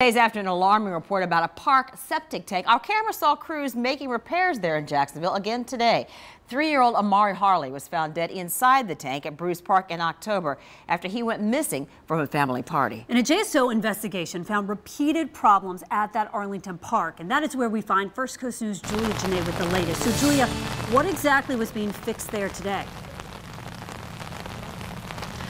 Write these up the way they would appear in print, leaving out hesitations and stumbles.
Days after an alarming report about a park septic tank, our camera saw crews making repairs there in Jacksonville again today. 3-year-old Amari Harley was found dead inside the tank at Bruce Park in October after he went missing from a family party. And a JSO investigation found repeated problems at that Arlington park, and that is where we find First Coast News' Julia Janae with the latest. So Julia, what exactly was being fixed there today?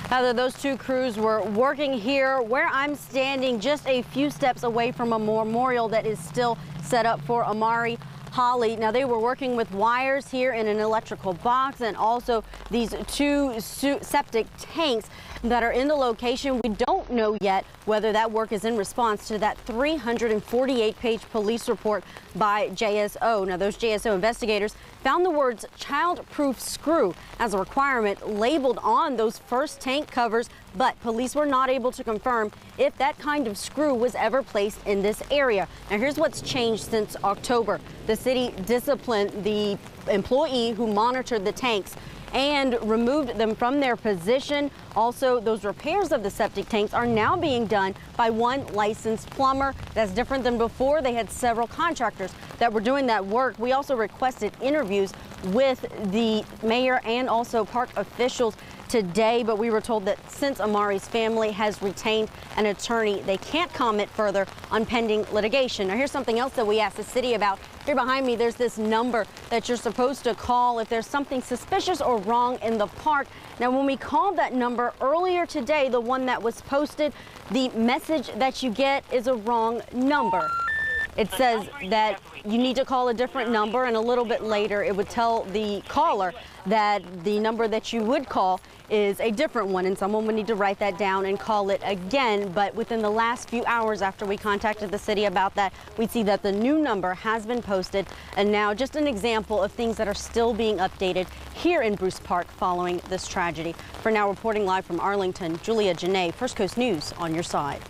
Heather, those two crews were working here where I'm standing, just a few steps away from a memorial that is still set up for Amari Harley. Now, they were working with wires here in an electrical box and also these two septic tanks that are in the location. We don't know yet whether that work is in response to that 348-page police report by JSO. Now, those JSO investigators found the words child-proof screw as a requirement labeled on those first tank covers, but police were not able to confirm if that kind of screw was ever placed in this area. Now, here's what's changed since October. The city disciplined the employee who monitored the tanks and removed them from their position. Also, those repairs of the septic tanks are now being done by one licensed plumber. That's different than before. They had several contractors that were doing that work. We also requested interviews with the mayor and also park officials today, but we were told that since Amari's family has retained an attorney, they can't comment further on pending litigation. Now, here's something else that we asked the city about. Here behind me, there's this number that you're supposed to call if there's something suspicious or wrong in the park. Now, when we called that number earlier today, the one that was posted, the message that you get is a wrong number. It says that you need to call a different number, and a little bit later it would tell the caller that the number that you would call is a different one, and someone would need to write that down and call it again. But within the last few hours after we contacted the city about that, we see that the new number has been posted, and now just an example of things that are still being updated here in Bruce Park following this tragedy. For now, reporting live from Arlington, Julia Janae, First Coast News on your side.